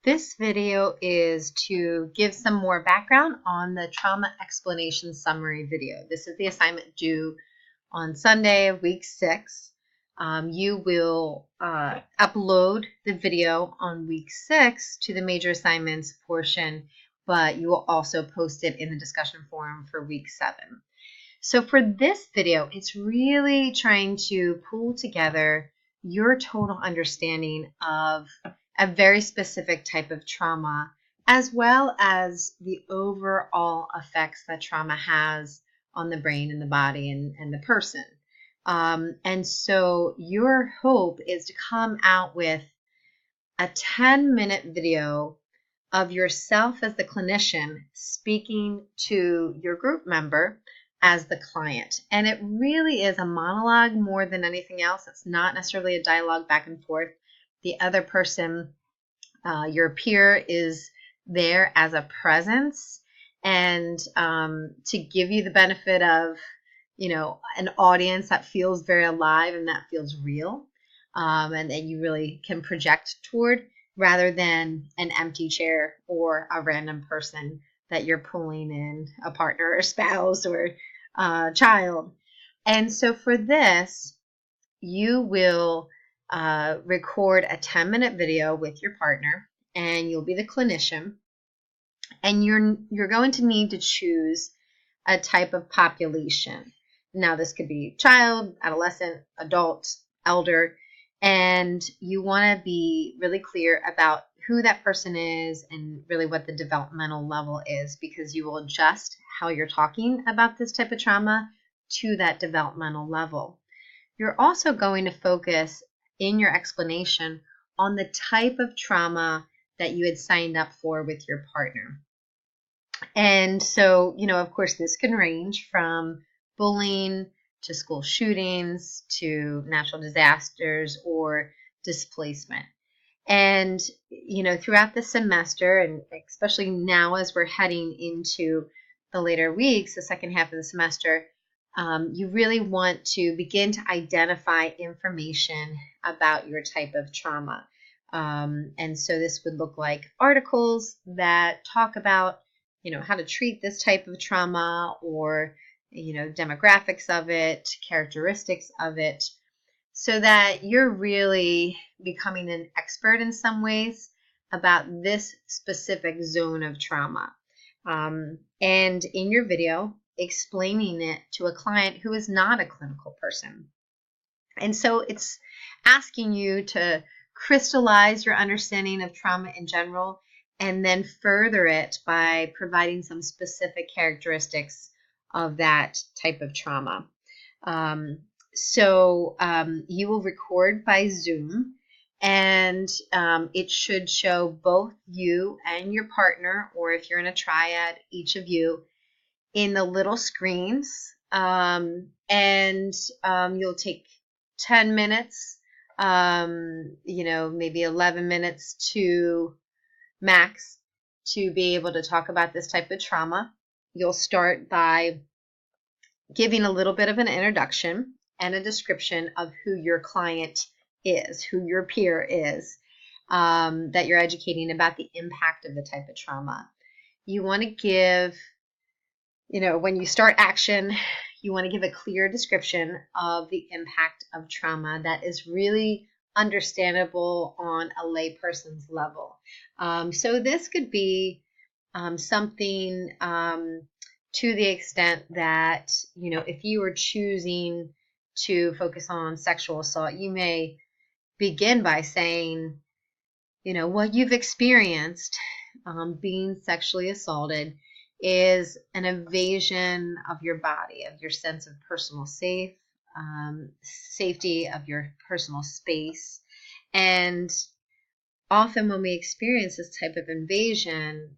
This video is to give some more background on the trauma explanation summary video. This is the assignment due on Sunday of week 6. You will upload the video on week 6 to the major assignments portion, but you will also post it in the discussion forum for week 7. So for this video, it's really trying to pull together your total understanding of a very specific type of trauma, as well as the overall effects that trauma has on the brain and the body and the person. And so your hope is to come out with a 10-minute video of yourself as the clinician speaking to your group member as the client. And it really is a monologue more than anything else. It's not necessarily a dialogue back and forth. The other person, your peer, is there as a presence and to give you the benefit of, an audience that feels very alive and that feels real, and that you really can project toward, rather than an empty chair or a random person that you're pulling in, a partner or spouse or child. And so for this, you will record a 10-minute video with your partner, and you'll be the clinician, and you're going to need to choose a type of population. Now, this could be child, adolescent, adult, elder, and you want to be really clear about who that person is and really what the developmental level is, because you will adjust how you're talking about this type of trauma to that developmental level. You're also going to focus in your explanation on the type of trauma that you had signed up for with your partner. And so, of course, this can range from bullying to school shootings to natural disasters or displacement. And, throughout the semester, and especially now as we're heading into the later weeks, the second half of the semester, you really want to begin to identify information about your type of trauma. And so this would look like articles that talk about, how to treat this type of trauma, or, demographics of it, characteristics of it, so that you're really becoming an expert in some ways about this specific zone of trauma. And in your video, explaining it to a client who is not a clinical person. And so it's asking you to crystallize your understanding of trauma in general, and then further it by providing some specific characteristics of that type of trauma. So you will record by Zoom, and it should show both you and your partner, or if you're in a triad, each of you, in the little screens. And you'll take 10 minutes, maybe 11 minutes to max, to be able to talk about this type of trauma. You'll start by giving a little bit of an introduction and a description of who your client is, who your peer is, that you're educating about the impact of the type of trauma. You want to give, when you start action, you want to give a clear description of the impact of trauma that is really understandable on a layperson's level. So this could be something to the extent that, if you were choosing to focus on sexual assault, you may begin by saying, what you've experienced being sexually assaulted is an invasion of your body, of your sense of personal safety, of your personal space. And often when we experience this type of invasion,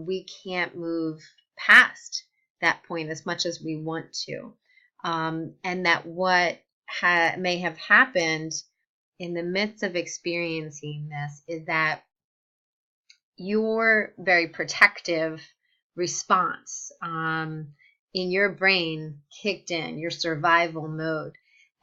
we can't move past that point as much as we want to. And that what may have happened in the midst of experiencing this is that your very protective response in your brain kicked in, your survival mode.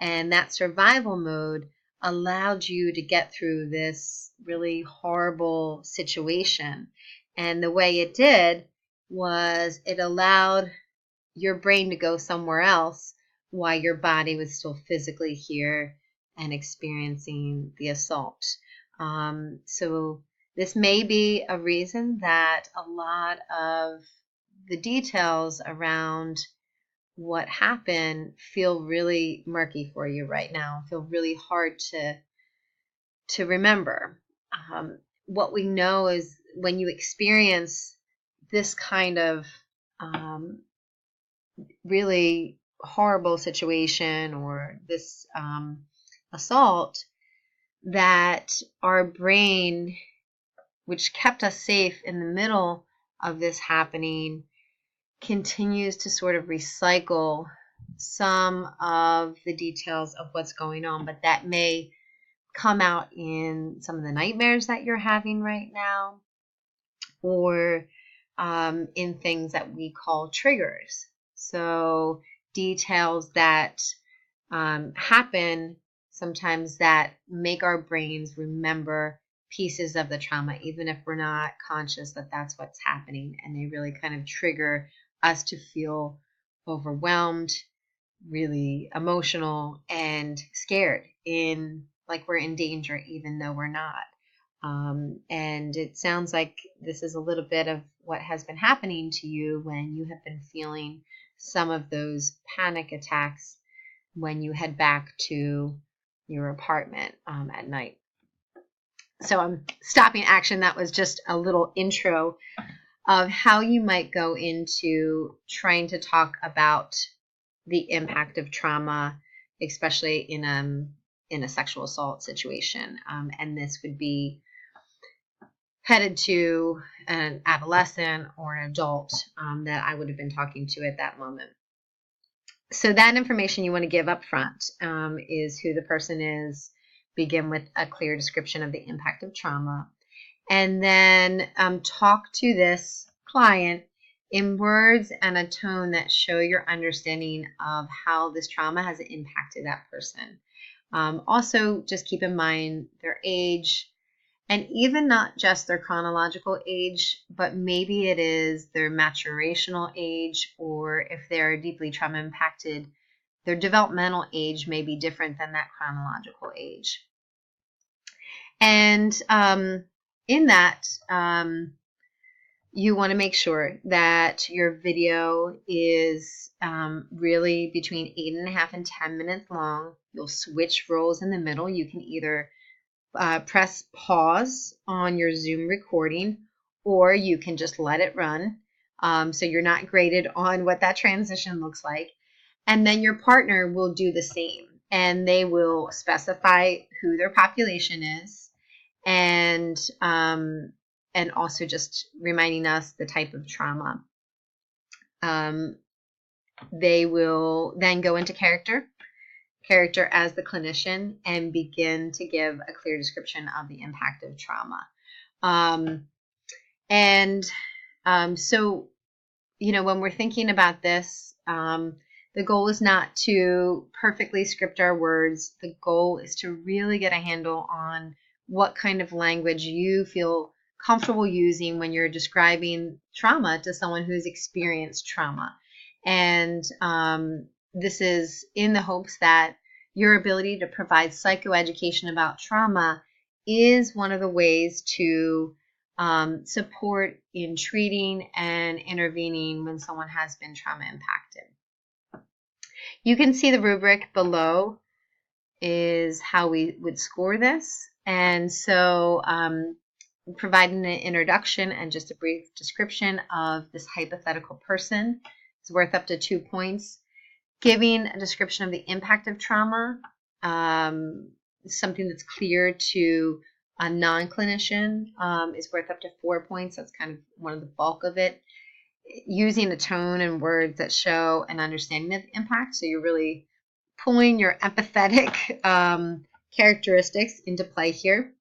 And that survival mode allowed you to get through this really horrible situation. And the way it did was it allowed your brain to go somewhere else while your body was still physically here and experiencing the assault. So this may be a reason that a lot of the details around what happened feel really murky for you right now, feel really hard to remember. What we know is when you experience this kind of really horrible situation or this assault, that our brain, which kept us safe in the middle of this happening, continues to sort of recycle some of the details of what's going on, but that may come out in some of the nightmares that you're having right now, or in things that we call triggers. So details that happen sometimes that make our brains remember pieces of the trauma, even if we're not conscious that that's what's happening. And they really kind of trigger us to feel overwhelmed, really emotional, and scared, like we're in danger, even though we're not. And it sounds like this is a little bit of what has been happening to you when you have been feeling some of those panic attacks when you head back to your apartment at night. So I'm stopping action. That was just a little intro of how you might go into trying to talk about the impact of trauma, especially in a sexual assault situation. And this would be headed to an adolescent or an adult that I would have been talking to at that moment. So that information you want to give up front is who the person is, begin with a clear description of the impact of trauma, and then talk to this client in words and a tone that show your understanding of how this trauma has impacted that person. Also, just keep in mind their age, and even not just their chronological age, but maybe it is their maturational age, or if they're deeply trauma impacted, their developmental age may be different than that chronological age. And in that, you want to make sure that your video is really between 8.5 and 10 minutes long. You'll switch roles in the middle. You can either press pause on your Zoom recording, or you can just let it run. So you're not graded on what that transition looks like. And then your partner will do the same, and they will specify who their population is, and also just reminding us the type of trauma. They will then go into character as the clinician, and begin to give a clear description of the impact of trauma. So, when we're thinking about this, the goal is not to perfectly script our words. The goal is to really get a handle on what kind of language you feel comfortable using when you're describing trauma to someone who's experienced trauma. And this is in the hopes that your ability to provide psychoeducation about trauma is one of the ways to support in treating and intervening when someone has been trauma impacted. You can see the rubric below is how we would score this. And so providing an introduction and just a brief description of this hypothetical person is worth up to 2 points. Giving a description of the impact of trauma, something that's clear to a non-clinician, is worth up to 4 points. That's kind of one of the bulk of it. Using a tone and words that show an understanding of impact. So you're really pulling your empathetic characteristics into play here.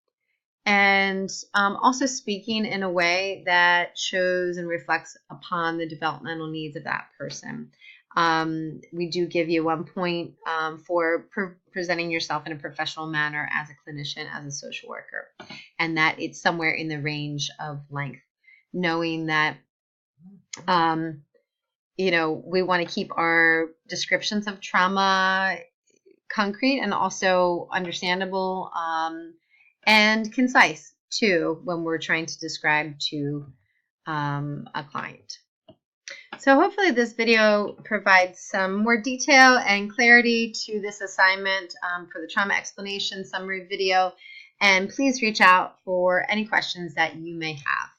And also speaking in a way that shows and reflects upon the developmental needs of that person. We do give you 1 point for presenting yourself in a professional manner as a clinician, as a social worker, and that it's somewhere in the range of length, knowing that we want to keep our descriptions of trauma concrete and also understandable and concise too when we're trying to describe to a client. So hopefully this video provides some more detail and clarity to this assignment for the trauma explanation summary video, and please reach out for any questions that you may have.